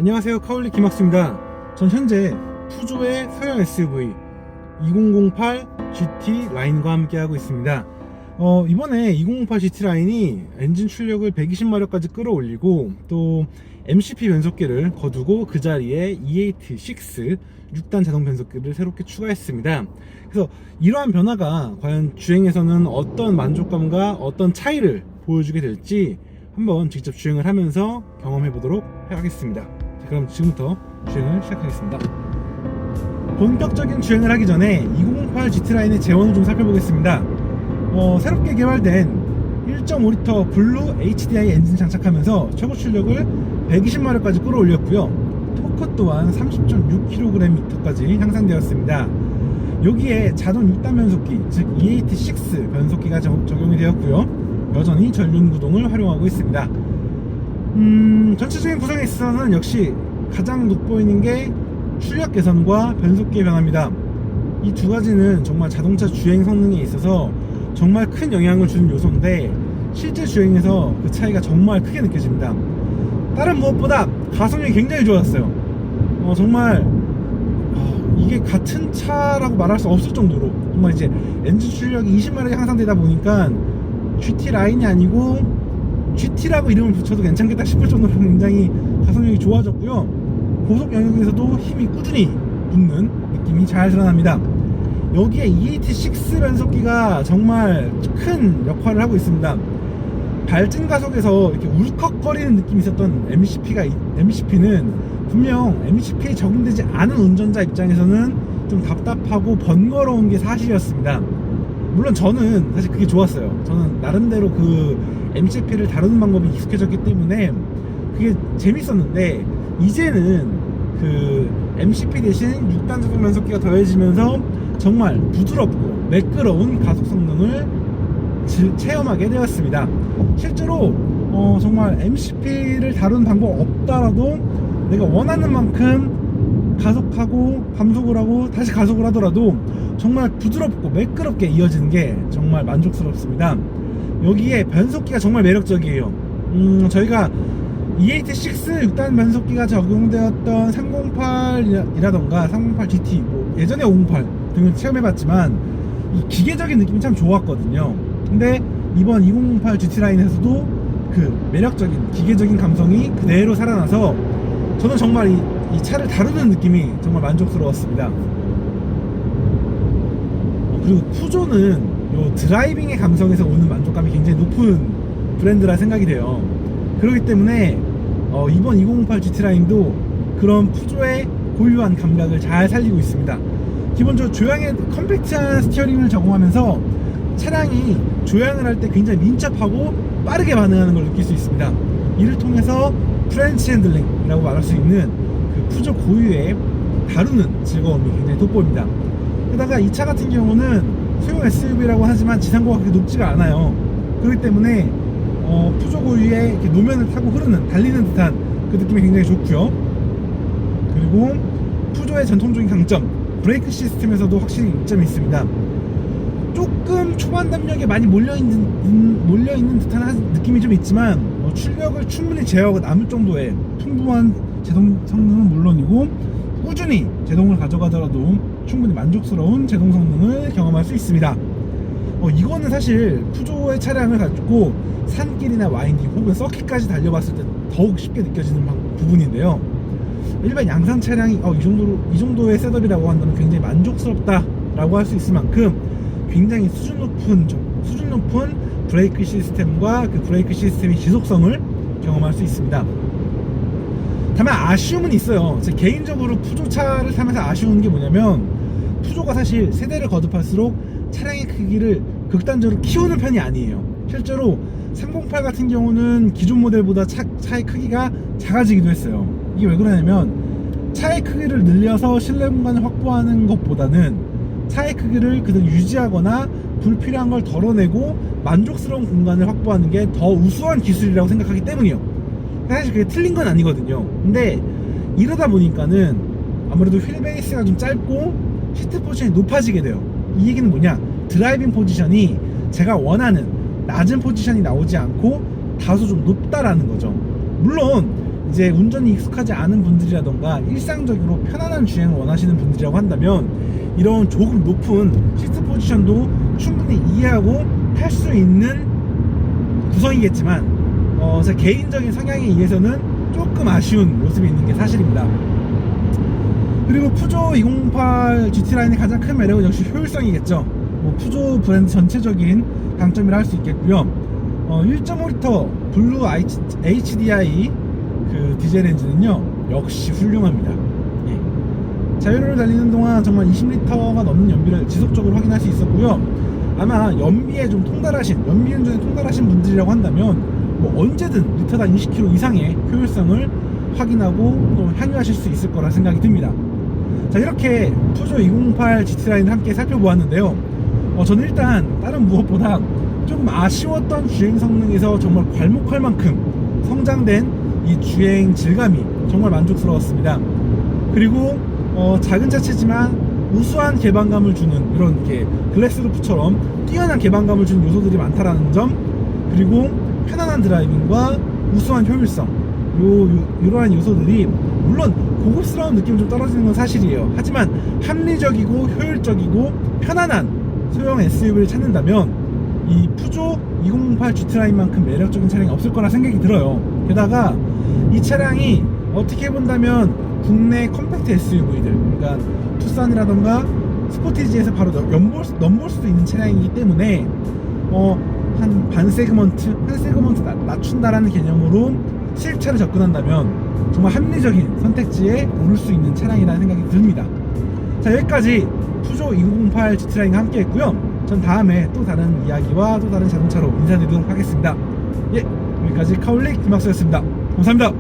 안녕하세요, 카올리 김학수입니다. 전 현재 푸조의 소형 SUV 2008 GT 라인과 함께하고 있습니다. 이번에 2008 GT 라인이 엔진 출력을 120마력까지 끌어올리고 또 MCP 변속기를 거두고 그 자리에 E86 6단 자동 변속기를 새롭게 추가했습니다. 그래서 이러한 변화가 과연 주행에서는 어떤 만족감과 어떤 차이를 보여주게 될지 한번 직접 주행을 하면서 경험해 보도록 하겠습니다. 자, 그럼 지금부터 주행을 시작하겠습니다. 본격적인 주행을 하기 전에 2008 GT 라인의 재원을 좀 살펴보겠습니다. 새롭게 개발된 1.5L 블루 HDI 엔진 장착하면서 최고 출력을 120마력까지 끌어올렸고요. 토크 또한 30.6kgm까지 향상되었습니다. 여기에 자동 6단 변속기, 즉 E86 변속기가 적용이 되었고요. 여전히 전륜 구동을 활용하고 있습니다. 전체적인 구성에 있어서는 역시 가장 돋보이는 게 출력 개선과 변속기의 변화입니다. 이 두 가지는 정말 자동차 주행 성능에 있어서 정말 큰 영향을 주는 요소인데 실제 주행에서 그 차이가 정말 크게 느껴집니다. 다른 무엇보다 가속력이 굉장히 좋았어요. 정말 이게 같은 차라고 말할 수 없을 정도로 정말 이제 엔진 출력이 20마력이 향상되다 보니까 GT 라인이 아니고 GT라고 이름을 붙여도 괜찮겠다 싶을 정도로 굉장히 가속력이 좋아졌고요. 고속 영역에서도 힘이 꾸준히 붙는 느낌이 잘 드러납니다. 여기에 E86 변속기가 정말 큰 역할을 하고 있습니다. 발진 가속에서 이렇게 울컥거리는 느낌이 있었던 MCP는 분명 MCP에 적용되지 않은 운전자 입장에서는 좀 답답하고 번거로운 게 사실이었습니다. 물론 저는 사실 그게 좋았어요. 저는 나름대로 그 MCP를 다루는 방법이 익숙해졌기 때문에 그게 재밌었는데 이제는 그 MCP 대신 6단 자동 변속기가 더해지면서 정말 부드럽고 매끄러운 가속 성능을 체험하게 되었습니다. 실제로 정말 MCP를 다루는 방법 없더라도 내가 원하는 만큼 가속하고 감속을 하고 다시 가속을 하더라도 정말 부드럽고 매끄럽게 이어지는 게 정말 만족스럽습니다. 여기에 변속기가 정말 매력적이에요. 저희가 E86 6단 변속기가 적용되었던 308이라던가 308 GT, 예전에 508 등을 체험해봤지만 이 기계적인 느낌이 참 좋았거든요. 근데 이번 2008 GT 라인에서도 그 매력적인 기계적인 감성이 그대로 살아나서 저는 정말 이 차를 다루는 느낌이 정말 만족스러웠습니다. 그리고 푸조는 요 드라이빙의 감성에서 오는 만족감이 굉장히 높은 브랜드라 생각이 돼요. 그렇기 때문에 이번 2008 GT 라인도 그런 푸조의 고유한 감각을 잘 살리고 있습니다. 기본적으로 조향에 컴팩트한 스티어링을 적용하면서 차량이 조향을 할 때 굉장히 민첩하고 빠르게 반응하는 걸 느낄 수 있습니다. 이를 통해서 프렌치 핸들링이라고 말할 수 있는 그 푸조 고유의 다루는 즐거움이 굉장히 돋보입니다. 게다가 이 차 같은 경우는 소형 SUV라고 하지만 지상고가 그렇게 높지가 않아요. 그렇기 때문에 푸조 고유의 이렇게 노면을 타고 흐르는 달리는 듯한 그 느낌이 굉장히 좋고요. 그리고 푸조의 전통적인 강점 브레이크 시스템에서도 확실히 이점이 있습니다. 조금 초반 담력에 많이 몰려있는 듯한 느낌이 좀 있지만 출력을 충분히 제어하고 남을 정도의 풍부한 제동 성능은 물론이고 꾸준히 제동을 가져가더라도 충분히 만족스러운 제동 성능을 경험할 수 있습니다. 이거는 사실 푸조의 차량을 가지고 산길이나 와인딩 혹은 서킷까지 달려봤을 때 더욱 쉽게 느껴지는 부분인데요. 일반 양산 차량이 이 정도의 셋업이라고 한다면 굉장히 만족스럽다라고 할 수 있을 만큼 굉장히 수준 높은 브레이크 시스템과 그 브레이크 시스템의 지속성을 경험할 수 있습니다. 다만 아쉬움은 있어요. 제 개인적으로 푸조차를 타면서 아쉬운 게 뭐냐면 푸조가 사실 세대를 거듭할수록 차량의 크기를 극단적으로 키우는 편이 아니에요. 실제로 308 같은 경우는 기존 모델보다 차의 크기가 작아지기도 했어요. 이게 왜 그러냐면 차의 크기를 늘려서 실내 공간을 확보하는 것보다는 차의 크기를 그대로 유지하거나 불필요한 걸 덜어내고 만족스러운 공간을 확보하는 게 더 우수한 기술이라고 생각하기 때문이에요. 사실 그게 틀린 건 아니거든요. 근데 이러다 보니까는 아무래도 휠 베이스가 좀 짧고 시트 포지션이 높아지게 돼요. 이 얘기는 뭐냐, 드라이빙 포지션이 제가 원하는 낮은 포지션이 나오지 않고 다소 좀 높다라는 거죠. 물론 이제 운전이 익숙하지 않은 분들이라던가 일상적으로 편안한 주행을 원하시는 분들이라고 한다면 이런 조금 높은 시트 포지션도 충분히 이해하고 탈 수 있는 구성이겠지만 제 개인적인 성향에 의해서는 조금 아쉬운 모습이 있는 게 사실입니다. 그리고 푸조 2008 GT 라인의 가장 큰 매력은 역시 효율성이겠죠. 뭐 푸조 브랜드 전체적인 강점이라 할 수 있겠고요. 1.5L 블루 HDI 그 디젤 엔진은요 역시 훌륭합니다. 예. 자유로를 달리는 동안 정말 20L가 넘는 연비를 지속적으로 확인할 수 있었고요. 아마 연비에 좀 통달하신, 연비 운전에 통달하신 분들이라고 한다면 뭐 언제든 리터당 20km 이상의 효율성을 확인하고 또 향유하실 수 있을 거라 생각이 듭니다. 자, 이렇게 푸조 2008 GT라인을 함께 살펴보았는데요. 저는 일단 다른 무엇보다 조금 아쉬웠던 주행 성능에서 정말 괄목할 만큼 성장된 이 주행 질감이 정말 만족스러웠습니다. 그리고 작은 차체지만 우수한 개방감을 주는 이런 이렇게 글래스루프처럼 뛰어난 개방감을 주는 요소들이 많다라는 점, 그리고 편안한 드라이빙과 우수한 효율성, 이러한 요소들이 물론 고급스러운 느낌이 좀 떨어지는 건 사실이에요. 하지만 합리적이고 효율적이고 편안한 소형 SUV를 찾는다면 이 푸조 2008 GT라인만큼 매력적인 차량이 없을 거라 생각이 들어요. 게다가 이 차량이 어떻게 본다면 국내 컴팩트 SUV들, 그러니까 투싼이라던가 스포티지에서 바로 넘볼 수도 있는 차량이기 때문에 한 반 세그먼트, 한 세그먼트 낮춘다라는 개념으로 수입차를 접근한다면 정말 합리적인 선택지에 오를 수 있는 차량이라는 생각이 듭니다. 자, 여기까지 푸조 2008 GT라인과 함께 했고요. 전 다음에 또 다른 이야기와 또 다른 자동차로 인사드리도록 하겠습니다. 예, 여기까지 카울릭 김학수였습니다. 감사합니다.